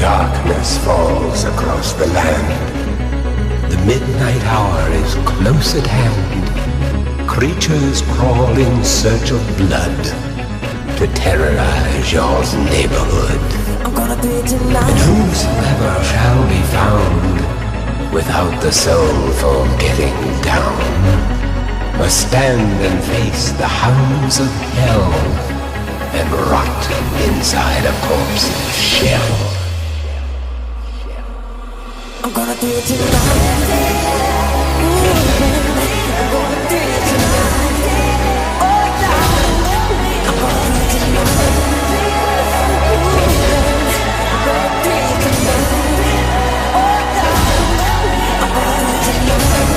Darkness falls across the land. The midnight hour is close at hand. Creatures crawl in search of blood to terrorize your neighborhood. I'm gonna do it tonight. And whosoever shall be found without the soul for getting down must stand and face the hounds of hell and rot inside a corpse's shell. I'm gonna do it tonight. I'm gonna do it tonight. Oh, yeah. I'm gonna do it tonight. I'm gonna do it tonight. Oh, yeah. I'm gonna do it tonight.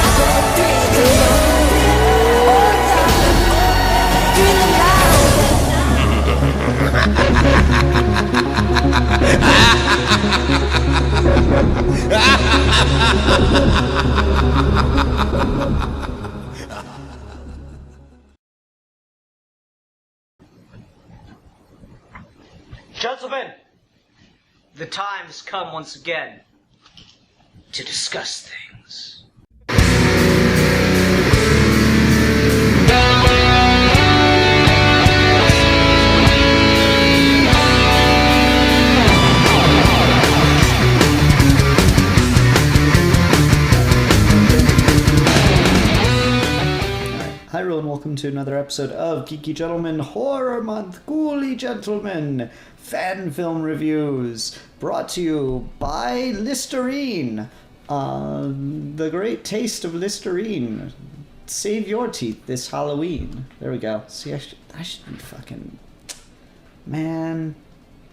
I'm gonna do it tonight. Oh, yeah. Do it now. Gentlemen, the time has come once again to discuss things. Hi everyone, welcome to another episode of Geeky Gentlemen Horror Month. Ghouly Gentlemen fan film reviews brought to you by Listerine. The great taste of Listerine. Save your teeth this Halloween. There we go. See, I should be fucking... Man,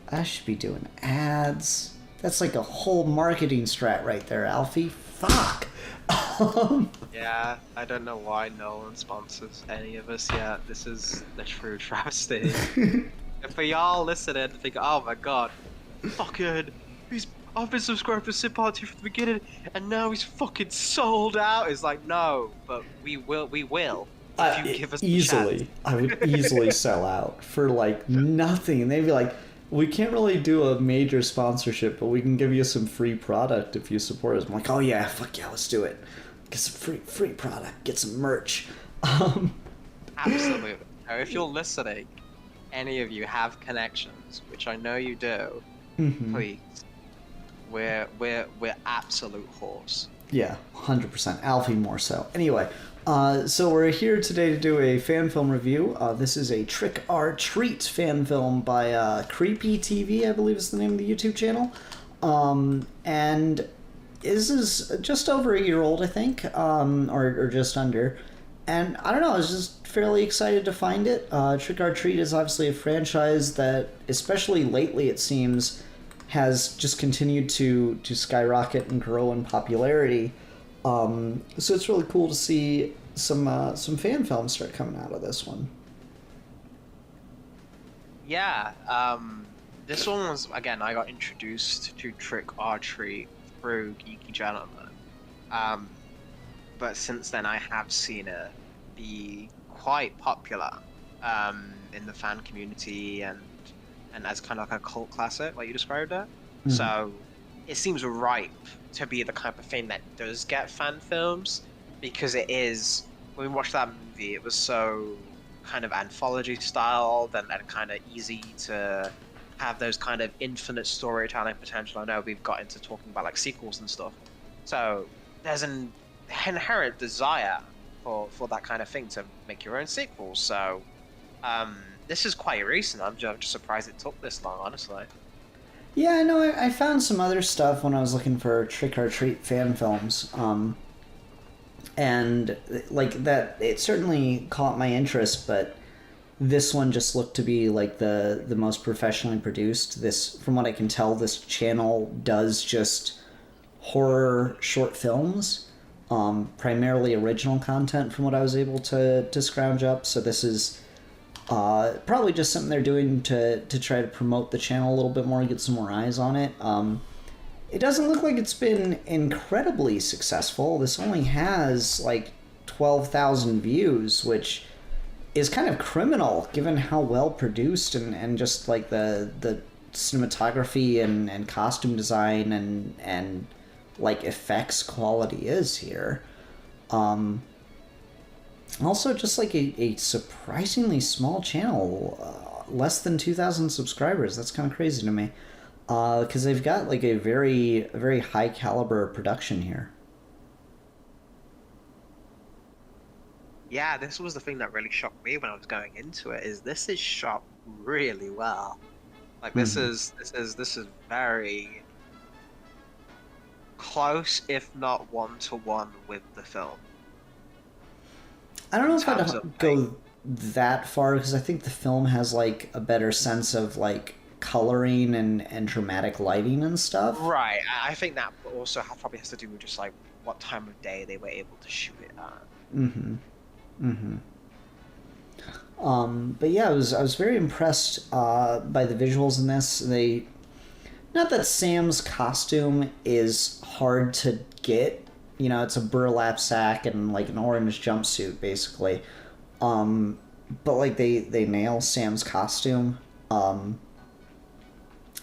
I should be doing ads. That's like a whole marketing strat right there, Alfie. Fuck. Yeah, I don't know why no one sponsors any of us yet. This is the true travesty. And for y'all listening, think, oh my god, fucking, I've been subscribed to Sid Party from the beginning, and now he's fucking sold out. It's like, no, but we will. If you give us easily, a chance. I would easily sell out for like nothing. And they'd be like, we can't really do a major sponsorship, but we can give you some free product if you support us. I'm like, oh yeah, fuck yeah, let's do it. Get some free product, get some merch. Absolutely. Now, if you're listening, any of you have connections, which I know you do, please. We're absolute whores. Yeah, 100%. Alfie more so. Anyway, so we're here today to do a fan film review. This is a Trick or Treat fan film by Creepy TV, I believe is the name of the YouTube channel. And this is just over a year old, I think, or just under. And I don't know, I was just fairly excited to find it. Trick or Treat is obviously a franchise that, especially lately it seems, has just continued to skyrocket and grow in popularity. So it's really cool to see some fan films start coming out of this one. Yeah, this one was, again, I got introduced to Trick or Treat through Geeky Gentlemen. But since then I have seen it be quite popular in the fan community and as kind of like a cult classic, like you described it. Mm-hmm. So it seems ripe to be the type of thing that does get fan films, because it is, when we watched that movie, it was so kind of anthology styled and kind of easy to have those kind of infinite storytelling potential. I know we've got into talking about like sequels and stuff. So there's an inherent desire for that kind of thing to make your own sequels. So this is quite recent. I'm just surprised it took this long, honestly. Yeah, I know. I found some other stuff when I was looking for Trick or Treat fan films. And like that, it certainly caught my interest, but this one just looked to be like the most professionally produced. This, from what I can tell, this channel does just horror short films, primarily original content from what I was able to scrounge up. So this is probably just something they're doing to try to promote the channel a little bit more, get some more eyes on it. It doesn't look like it's been incredibly successful. This only has like 12,000 views, which is kind of criminal given how well produced and just like the cinematography and costume design and like effects quality is here. Also, just like a surprisingly small channel, less than 2,000 subscribers. That's kind of crazy to me, because they've got like a very high caliber production here. Yeah, this was the thing that really shocked me when I was going into it. Is this is shot really well? Like this is very close, if not one-to-one, with the film. I don't know if terms I'd of, go that far, because I think the film has like a better sense of like coloring and dramatic lighting and stuff. Right, I think that also probably has to do with just like what time of day they were able to shoot it at. But yeah, I was very impressed by the visuals in this. Not that Sam's costume is hard to get. You know, it's a burlap sack and like an orange jumpsuit, basically. But like they nail Sam's costume.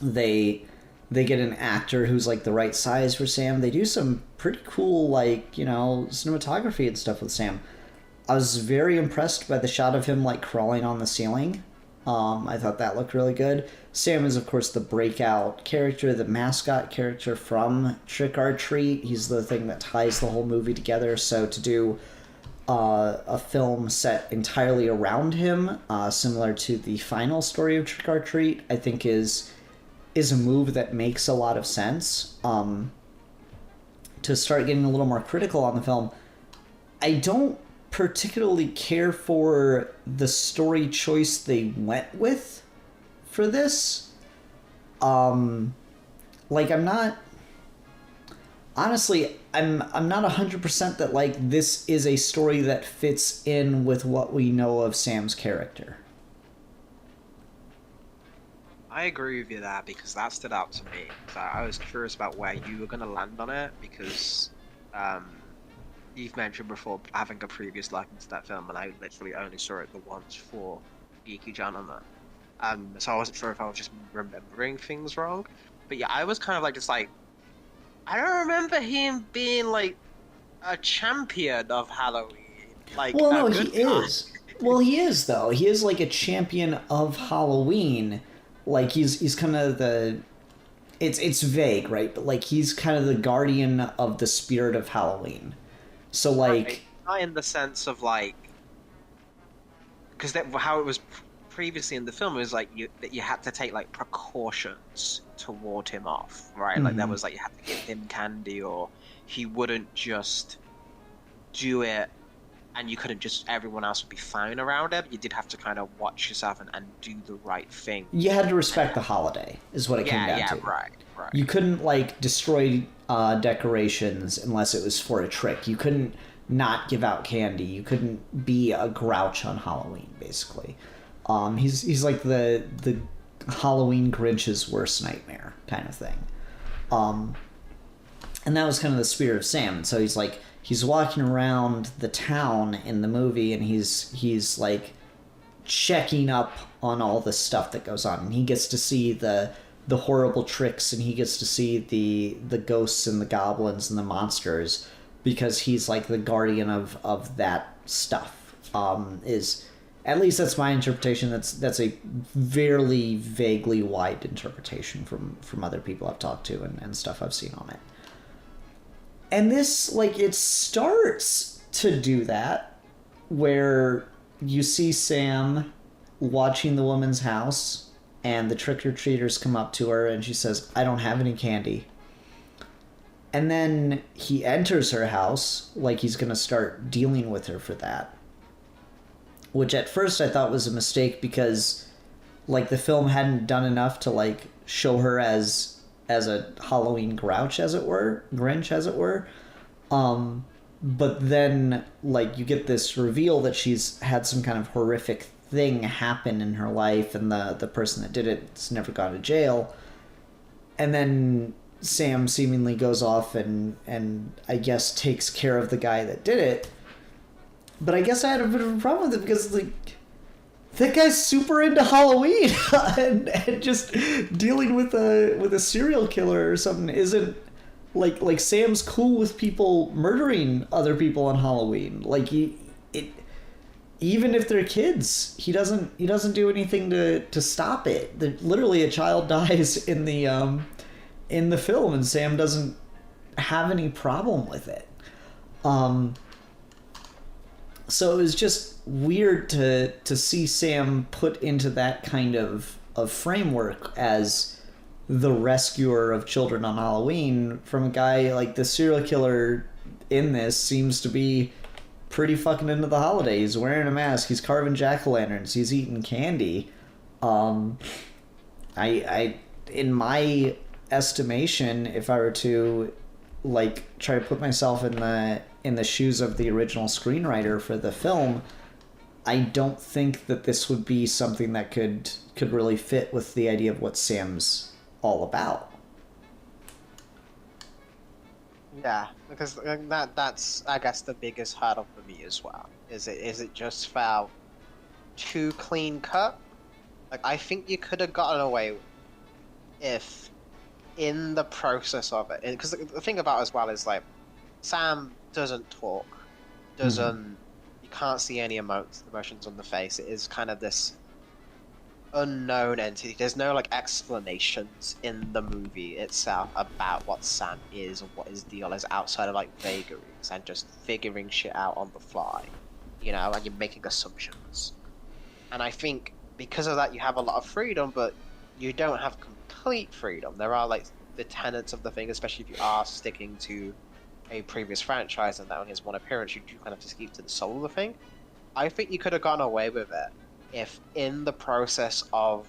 They get an actor who's like the right size for Sam. They do some pretty cool like, you know, cinematography and stuff with Sam. I was very impressed by the shot of him like crawling on the ceiling. I thought that looked really good. Sam is, of course, the breakout character, the mascot character from Trick or Treat. He's the thing that ties the whole movie together. So to do a film set entirely around him, similar to the final story of Trick or Treat, I think is a move that makes a lot of sense. To start getting a little more critical on the film, I don't particularly care for the story choice they went with for this. Like I'm not 100% that like this is a story that fits in with what we know of Sam's character. I agree with you there, because that stood out to me. So I was curious about where you were going to land on it, because you've mentioned before having a previous liking to that film, and I literally only saw it the once for Geeky Gentleman. So I wasn't sure if I was just remembering things wrong. But yeah, I was kind of like just like, I don't remember him being like a champion of Halloween. Like, well, no, he is. Well, he is though. He is like a champion of Halloween. Like he's kind of the. It's vague, right? But like he's kind of the guardian of the spirit of Halloween. So like, right. Not in the sense of like, because how it was previously in the film was like that you had to take like precautions to ward him off, right? Mm-hmm. Like there was like you had to give him candy, or he wouldn't just do it, and you couldn't just, everyone else would be fine around him. You did have to kind of watch yourself and do the right thing. You had to respect the holiday, is what it came down to. Right. You couldn't like destroy decorations unless it was for a trick. You couldn't not give out candy. You couldn't be a grouch on Halloween, basically. He's like the Halloween Grinch's worst nightmare kind of thing. And that was kind of the spirit of Sam. And so he's walking around the town in the movie, and he's like checking up on all the stuff that goes on, and he gets to see the horrible tricks, and he gets to see the ghosts and the goblins and the monsters, because he's like the guardian of that stuff. Is at least that's my interpretation. That's a fairly vaguely wide interpretation from other people I've talked to and stuff I've seen on it. And this, like, it starts to do that, where you see Sam watching the woman's house, and the trick-or-treaters come up to her, and she says, "I don't have any candy." And then he enters her house like he's going to start dealing with her for that. Which at first I thought was a mistake, because, like, the film hadn't done enough to, like, show her as a Halloween Grinch, as it were. But then, like, you get this reveal that she's had some kind of horrific thing happen in her life, and the person that did it's never gone to jail. And then Sam seemingly goes off and I guess takes care of the guy that did it. But I guess I had a bit of a problem with it, because, like, that guy's super into Halloween, and just dealing with a serial killer or something isn't like Sam's cool with people murdering other people on Halloween. Like even if they're kids, he doesn't do anything to stop it. Literally, a child dies in the film, and Sam doesn't have any problem with it. So it was just weird to see Sam put into that kind of framework as the rescuer of children on Halloween from a guy like the serial killer in this seems to be pretty fucking into the holidays. He's wearing a mask, he's carving jack-o'-lanterns, he's eating candy. I in my estimation, if I were to like try to put myself in the shoes of the original screenwriter for the film, I don't think that this would be something that could really fit with the idea of what Sam's all about. Yeah, because that's I guess the biggest hurdle for me as well. Is it just felt too clean cut? Like, I think you could have gotten away if in the process of it, because the thing about it as well is like Sam doesn't talk, you can't see any emotions on the face. It is kind of this unknown entity. There's no like explanations in the movie itself about what Sam is or what his deal is outside of like vagaries and just figuring shit out on the fly, you know, and you're making assumptions. And I think because of that you have a lot of freedom, but you don't have complete freedom. There are like the tenets of the thing, especially if you are sticking to a previous franchise and that only has one appearance, you do kind of have to keep to the soul of the thing. I think you could have gone away with it if in the process of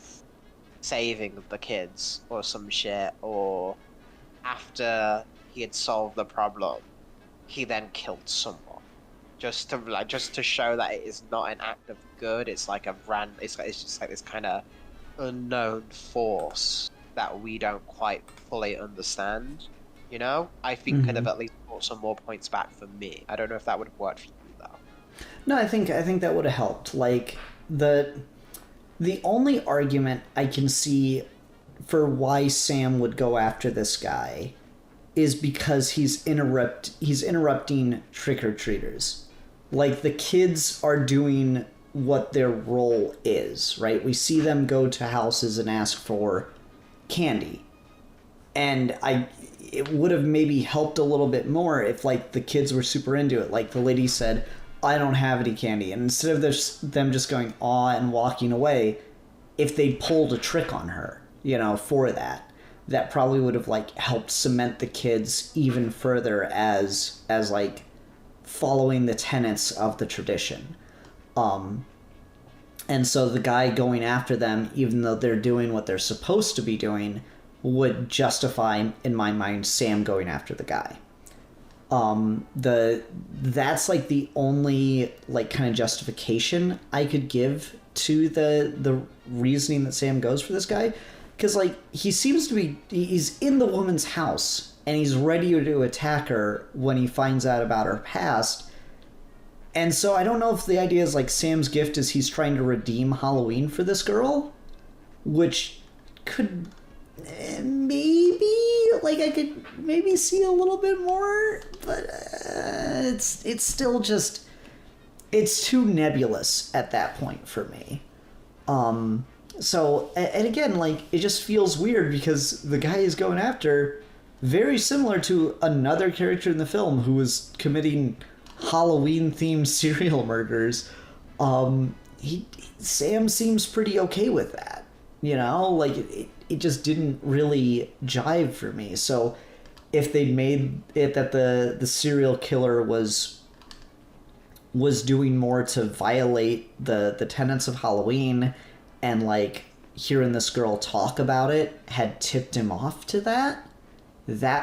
saving the kids or some shit, or after he had solved the problem, he then killed someone. Just to show that it is not an act of good, it's like it's just like this kind of unknown force that we don't quite fully understand, you know? I think could have at least brought some more points back for me. I don't know if that would have worked for you though. No, I think that would have helped. Like the only argument I can see for why Sam would go after this guy is because he's interrupting trick-or-treaters. Like, the kids are doing what their role is, right? We see them go to houses and ask for candy. And it would have maybe helped a little bit more if, like, the kids were super into it. Like, the lady said, I don't have any candy. And instead of them just going, aw, and walking away, if they pulled a trick on her, you know, for that probably would have, like, helped cement the kids even further as like, following the tenets of the tradition. And so the guy going after them, even though they're doing what they're supposed to be doing, would justify, in my mind, Sam going after the guy. That's like the only like kind of justification I could give to the reasoning that Sam goes for this guy, because like he seems to be, he's in the woman's house and he's ready to attack her when he finds out about her past. And so I don't know if the idea is like Sam's gift is he's trying to redeem Halloween for this girl, which could maybe, like, I could maybe see a little bit more, but it's still just, it's too nebulous at that point for me. So, and again, like, it just feels weird because the guy is going after, very similar to another character in the film who was committing Halloween-themed serial murders. Sam seems pretty okay with that, you know? Like, it just didn't really jive for me. So if they'd made it that the serial killer was doing more to violate the tenets of Halloween, and like hearing this girl talk about it had tipped him off to that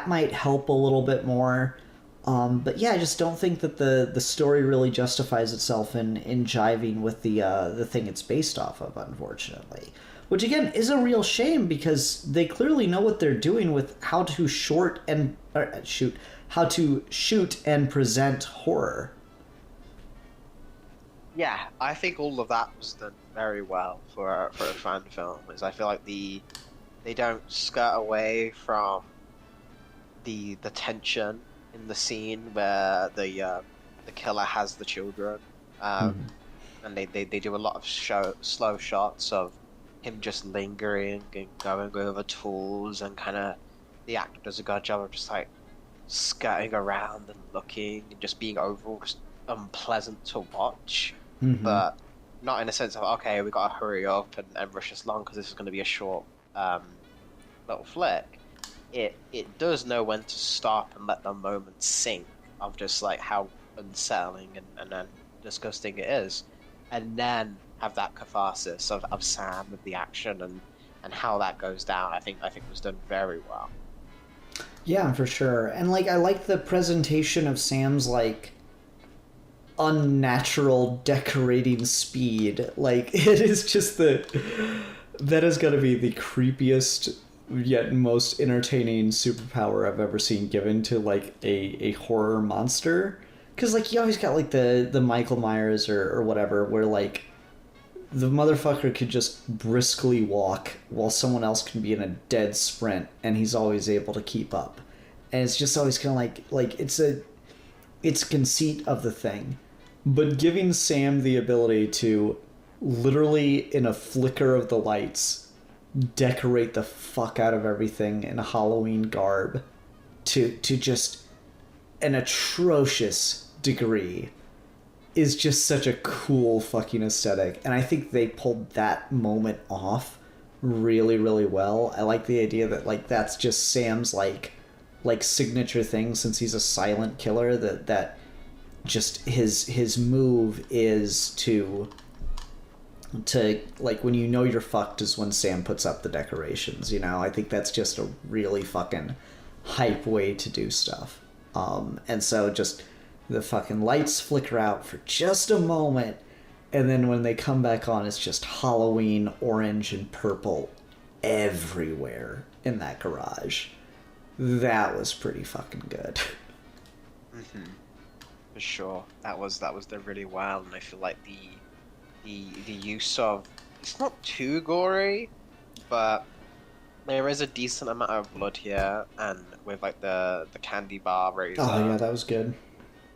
might help a little bit more. But yeah, I just don't think that the story really justifies itself in jiving with the thing it's based off of, unfortunately. Which again is a real shame because they clearly know what they're doing with how to shoot and present horror. Yeah, I think all of that was done very well for a fan film. Is I feel like they don't skirt away from the tension in the scene where the killer has the children, um, Mhm. and they do a lot of slow shots of him just lingering and going over tools, and kind of the actor does a good job of just like skirting around and looking and just being overall just unpleasant to watch, Mhm. but not in a sense of okay, we gotta hurry up and rush this long because this is going to be a short little flick. It does know when to stop and let the moment sink of just like how unsettling and then disgusting it is, and then have that catharsis of Sam with the action and how that goes down. I think was done very well. Yeah, for sure. And like I like the presentation of Sam's like unnatural decorating speed. Like it is just that is going to be the creepiest yet most entertaining superpower I've ever seen given to like a horror monster. Cuz like you always got like the Michael Myers or whatever where like the motherfucker could just briskly walk while someone else can be in a dead sprint and he's always able to keep up. And it's just always kind of like it's conceit of the thing. But giving Sam the ability to literally in a flicker of the lights decorate the fuck out of everything in a Halloween garb to just an atrocious degree is just such a cool fucking aesthetic, and I think they pulled that moment off really really well. I like the idea that like that's just Sam's like signature thing since he's a silent killer, that just his move is to like when you know you're fucked is when Sam puts up the decorations, you know. I think that's just a really fucking hype way to do stuff. And so just the fucking lights flicker out for just a moment, and then when they come back on, it's just Halloween orange and purple everywhere in that garage. That was pretty fucking good. Hmm. For sure, that was done really well, and I feel like the use of it's not too gory, but there is a decent amount of blood here, and with like the candy bar razor, Oh yeah, that was good.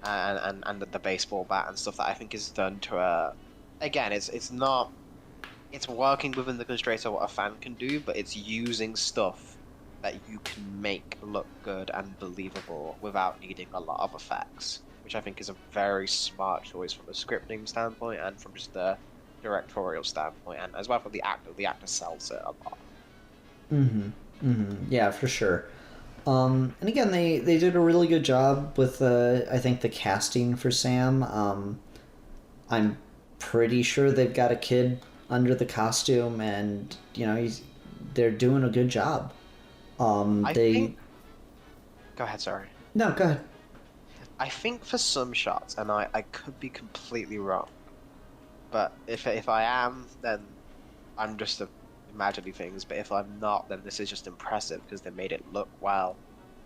and the baseball bat and stuff that I think is done to a. Again, it's not. It's working within the constraints of what a fan can do, but it's using stuff that you can make look good and believable without needing a lot of effects, which I think is a very smart choice from a scripting standpoint and from just the directorial standpoint, and as well for the actor. The actor sells it a lot. Mm-hmm. Mm-hmm. Yeah, for sure. And again, they did a really good job with I think the casting for Sam. I'm pretty sure they've got a kid under the costume, and you know they're doing a good job. I They think. Go ahead, sorry. no, go ahead. I think for some shots, and I could be completely wrong, but if I am, then I'm just imagining things. But if I'm not, then this is just impressive because they made it look well.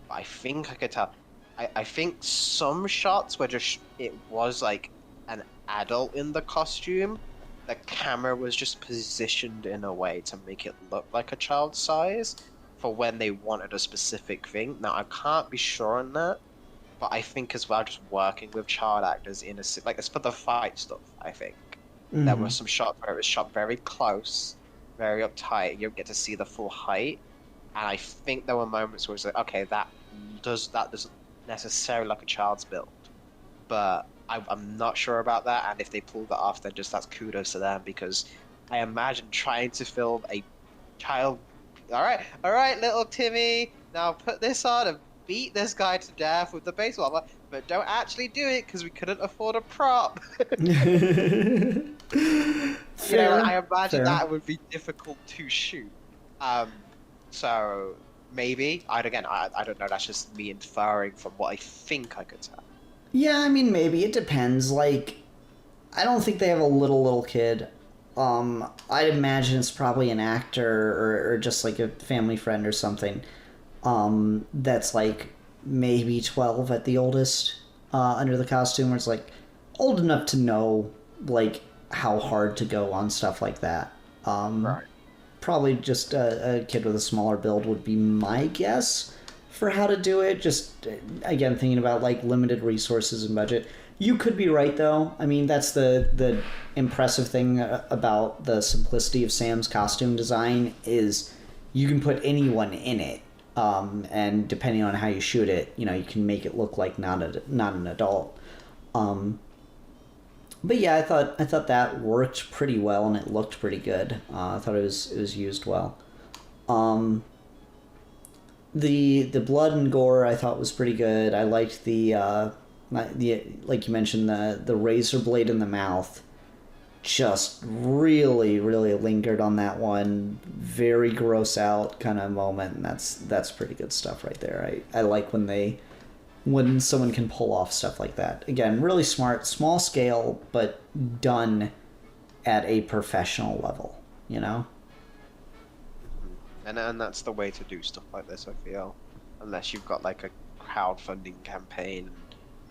But I think I could tell. I think some shots were just it was like an adult in the costume. The camera was just positioned in a way to make it look like a child's size for when they wanted a specific thing. Now I can't be sure on that, but I think as well, just working with child actors in like it's for the fight stuff. I think there were Mhm. some shots where it was shot very close, very uptight. You don't get to see the full height, and I think there were moments where it's like, okay, that doesn't necessarily like a child's build, but I'm not sure about that. And if they pulled that off, then just that's kudos to them because I imagine trying to film a child. All right, little Timmy, now put this on and beat this guy to death with the baseball bat, but don't actually do it because we couldn't afford a prop. You know, I imagine fair. that would be difficult to shoot. Um, so maybe I don't know. That's just me inferring from what I think I could tell. Yeah, I mean maybe it depends. Like, I don't think they have a little kid. I'd imagine it's probably an actor or just like a family friend or something. That's like maybe 12 at the oldest, under the costume, where it's like old enough to know like how hard to go on stuff like that. Right. Probably just a kid with a smaller build would be my guess for how to do it. Just again thinking about like limited resources and budget. You could be right though. I mean, that's the impressive thing about the simplicity of Sam's costume design is you can put anyone in it, and depending on how you shoot it, you know, you can make it look like not an adult. But yeah, I thought that worked pretty well and it looked pretty good. I thought it was used well. The blood and gore I thought was pretty good. I liked the like you mentioned, the razor blade in the mouth. Just really lingered on that one. Very gross out kind of moment, and that's pretty good stuff right there. I like when someone can pull off stuff like that. Again, really smart, small scale, but done at a professional level, you know? And that's the way to do stuff like this, I feel. Unless you've got like a crowdfunding campaign,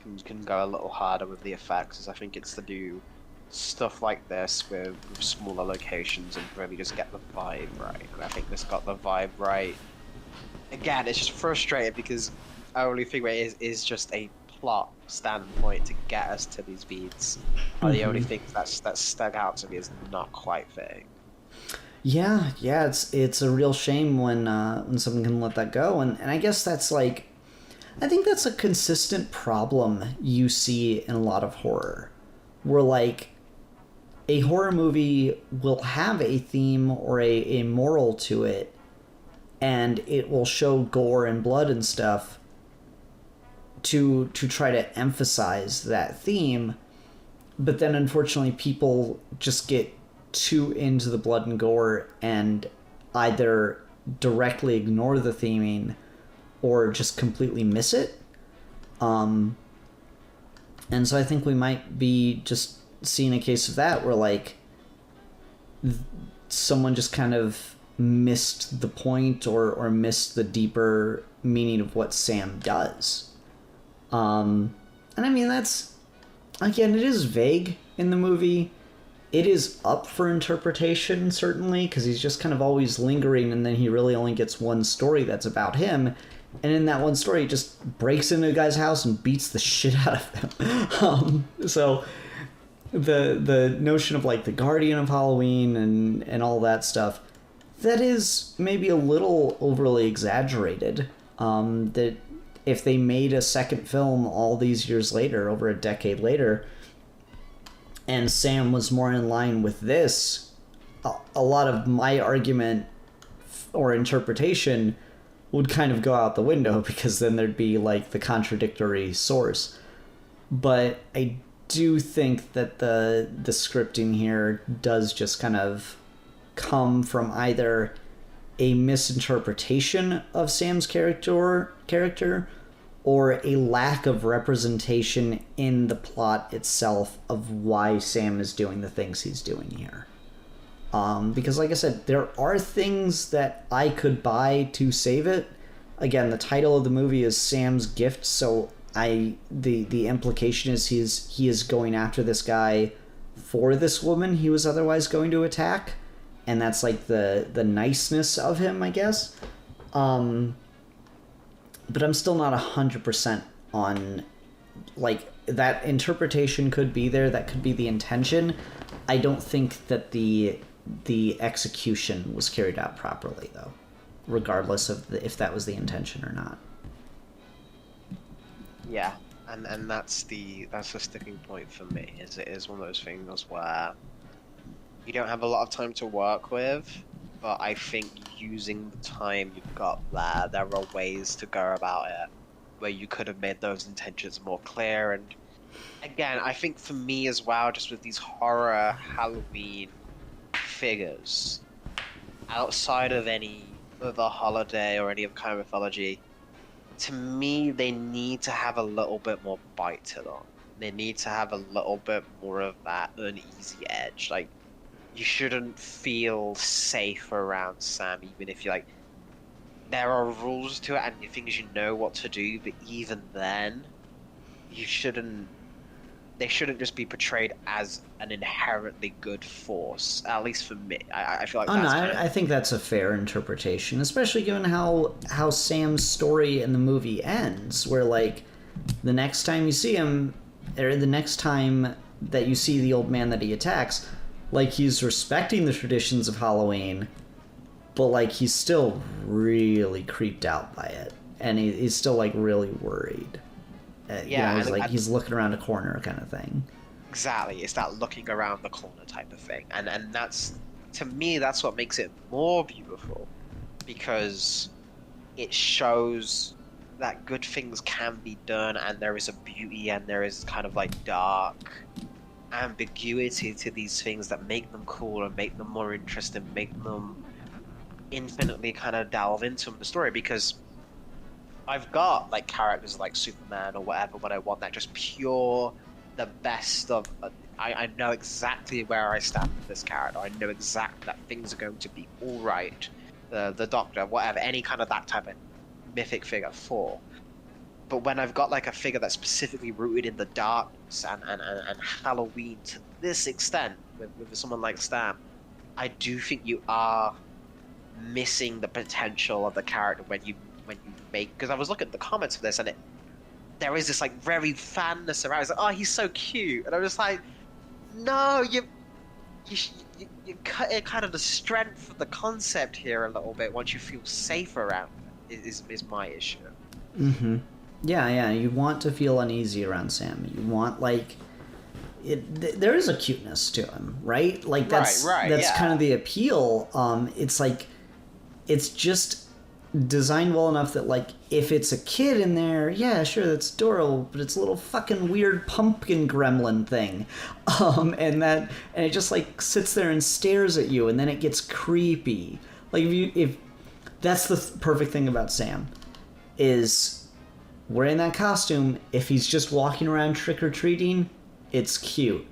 you can go a little harder with the effects, as I think it's to do stuff like this with smaller locations and really just get the vibe right. And I think this got the vibe right. Again, it's just frustrating because our only thing is just a plot standpoint to get us to these beats. The only thing that stuck out to me is not quite fitting. Yeah, it's a real shame when someone can let that go, and I guess that's like, I think that's a consistent problem you see in a lot of horror, where like a horror movie will have a theme or a moral to it, and it will show gore and blood and stuff to try to emphasize that theme, but then unfortunately people just get too into the blood and gore and either directly ignore the theming or just completely miss it. And so I think we might be just seeing a case of that where like someone just kind of missed the point or missed the deeper meaning of what Sam does. And I mean, that's, again, it is vague in the movie. It is up for interpretation, certainly, because he's just kind of always lingering, and then he really only gets one story that's about him. And in that one story, he just breaks into a guy's house and beats the shit out of them. So the notion of like the Guardian of Halloween and all that stuff, that is maybe a little overly exaggerated. That if they made a second film all these years later, over a decade later, and Sam was more in line with this, a lot of my argument or interpretation would kind of go out the window, because then there'd be like the contradictory source. But I do think that the scripting here does just kind of come from either a misinterpretation of Sam's character or a lack of representation in the plot itself of why Sam is doing the things he's doing here. Because like I said, there are things that I could buy to save it. Again, the title of the movie is Sam's Gift, so the implication is he is going after this guy for this woman he was otherwise going to attack, and that's like the niceness of him, I guess. But I'm still not 100% on, like, that interpretation could be there, that could be the intention. I don't think that the execution was carried out properly, though, regardless of if that was the intention or not. Yeah, and that's the sticking point for me. Is it is one of those things where you don't have a lot of time to work with, but I think using the time you've got there are ways to go about it where you could have made those intentions more clear. And again, I think for me as well, just with these horror Halloween figures, outside of any other holiday or any other kind of mythology, to me, they need to have a little bit more bite to them. They need to have a little bit more of that uneasy edge. Like, you shouldn't feel safe around Sam, even if you're like, there are rules to it and things you know what to do, but even then, you shouldn't they shouldn't just be portrayed as an inherently good force. At least for me, I feel like Oh no, that's kind of... I think that's a fair interpretation, especially given how Sam's story in the movie ends, where like the next time you see him, or the next time that you see the old man that he attacks, like he's respecting the traditions of Halloween, but like he's still really creeped out by it, and he's still like really worried. Yeah, he's like he's looking around a corner kind of thing. Exactly, it's that looking around the corner type of thing, and that's, to me, that's what makes it more beautiful, because it shows that good things can be done, and there is a beauty, and there is kind of like dark ambiguity to these things that make them cool and make them more interesting, make them infinitely kind of delve into the story. Because I've got like characters like Superman or whatever when I want that just pure, the best of. I know exactly where I stand with this character. I know exactly that things are going to be all right. The Doctor, whatever, any kind of that type of mythic figure for. But when I've got like a figure that's specifically rooted in the darkness and Halloween to this extent with someone like Stan, I do think you are missing the potential of the character when you make, because I was looking at the comments of this, and there is this like very fanness around. It's like, oh, he's so cute, and I'm just like, no, you cut kind of the strength of the concept here a little bit once you feel safe around it, is my issue. Mm-hmm. Yeah, you want to feel uneasy around Sam. You want like there is a cuteness to him, right? Like that's yeah. kind of the appeal. It's like it's just designed well enough that like if it's a kid in there, yeah, sure, that's adorable, but it's a little fucking weird pumpkin gremlin thing, and it just like sits there and stares at you, and then it gets creepy. Like if that's the perfect thing about Sam is wearing that costume. If he's just walking around trick-or-treating, it's cute.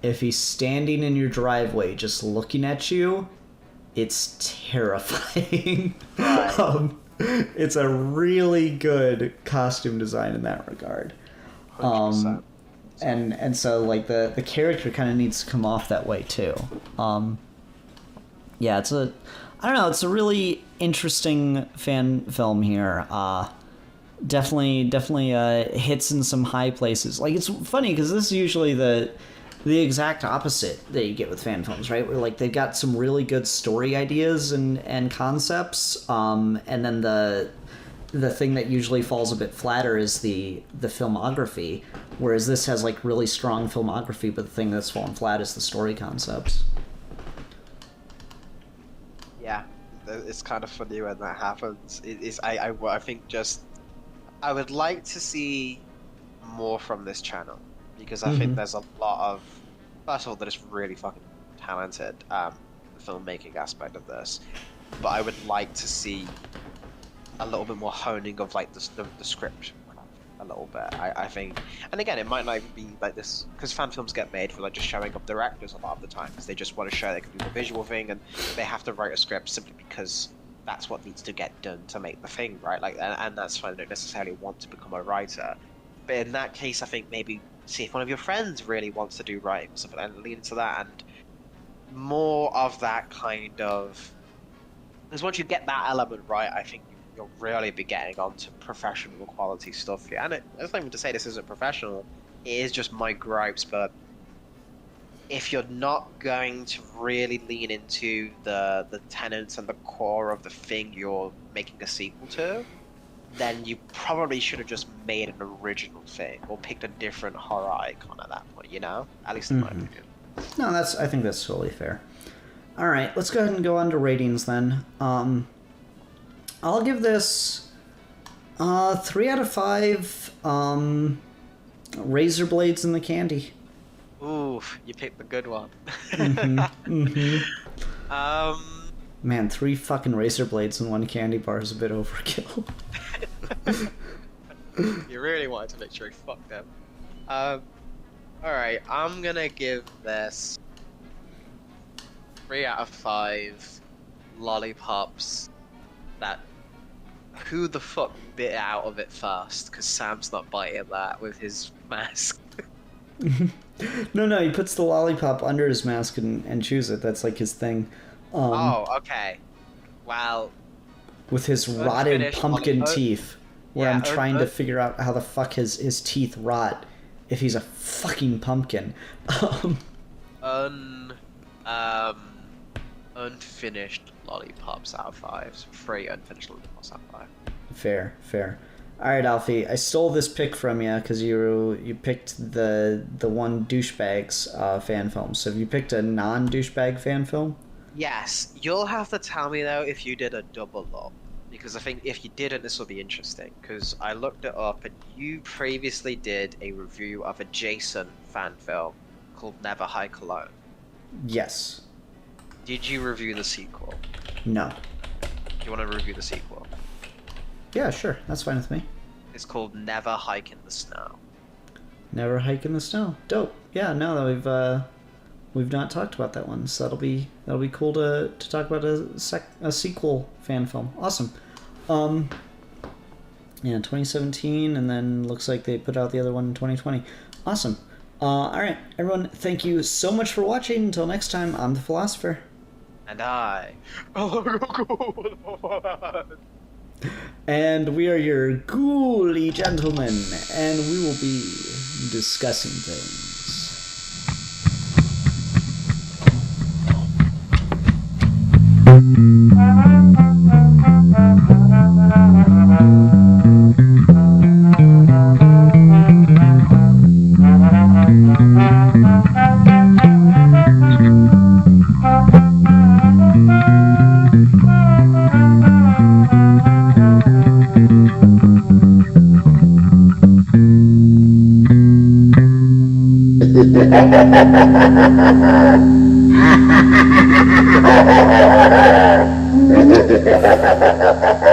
If he's standing in your driveway just looking at you, it's terrifying. Right. It's a really good costume design in that regard. 100%. And so like the character kind of needs to come off that way too. Yeah, it's a really interesting fan film here. Definitely hits in some high places. Like it's funny because this is usually the exact opposite that you get with fan films, right? Where like they've got some really good story ideas and concepts, and then the thing that usually falls a bit flatter is the filmography, whereas this has like really strong filmography, but the thing that's fallen flat is the story concepts. Yeah, it's kind of funny when that happens. I think just I would like to see more from this channel, because I think there's a lot of, first of all, that is really fucking talented, the filmmaking aspect of this, but I would like to see a little bit more honing of like the script a little bit. I think, and again, it might not even be like this, because fan films get made for like just showing up their actors a lot of the time, because they just want to show they can do the visual thing, and they have to write a script simply because that's what needs to get done to make the thing, right? Like, and that's fine. They don't necessarily want to become a writer, but in that case, I think maybe see if one of your friends really wants to do writing or something, and lean into that, and more of that kind of. Because once you get that element right, I think you'll really be getting onto professional quality stuff here. And it's not even to say this isn't professional. It is just my gripes, but if you're not going to really lean into the tenets and the core of the thing you're making a sequel to, then you probably should have just made an original thing or picked a different horror icon at that point, you know? At least in my opinion. No, I think that's totally fair. All right, let's go ahead and go on to ratings then. I'll give this 3 out of 5 razor blades in the candy. Ooh, you picked the good one. Man, 3 fucking razor blades in one candy bar is a bit overkill. You really wanted to make sure you fucked them. Alright, I'm gonna give this 3 out of 5 lollipops that who the fuck bit out of it first, because Sam's not biting that with his mask. No, he puts the lollipop under his mask and chews it. That's like his thing. Oh, okay. Well, With his rotted unfinished pumpkin lollipop. Teeth, where Yeah, I'm trying to figure out how the fuck his teeth rot if he's a fucking pumpkin. Unfinished lollipops out of 5. So 3 unfinished lollipops out of 5. Fair. All right, Alfie, I stole this pick from you because you picked the one douchebags fan film. So have you picked a non-douchebag fan film? Yes, you'll have to tell me though if you did a double up, because I think if you didn't, this will be interesting. Because I looked it up, and you previously did a review of a Jason fan film called Never Hike Alone. Yes. Did you review the sequel? No. Do you want to review the sequel? Yeah, sure. That's fine with me. It's called Never Hike in the Snow. Never hike in the snow. Dope. Yeah, no, we've not talked about that one, so that'll be cool to talk about a sequel fan film. Awesome. Yeah, 2017, and then looks like they put out the other one in 2020. Awesome. All right, everyone, thank you so much for watching. Until next time, I'm the Philosopher. And I. And we are your ghouly gentlemen, and we will be discussing things. Ha ha ha ha!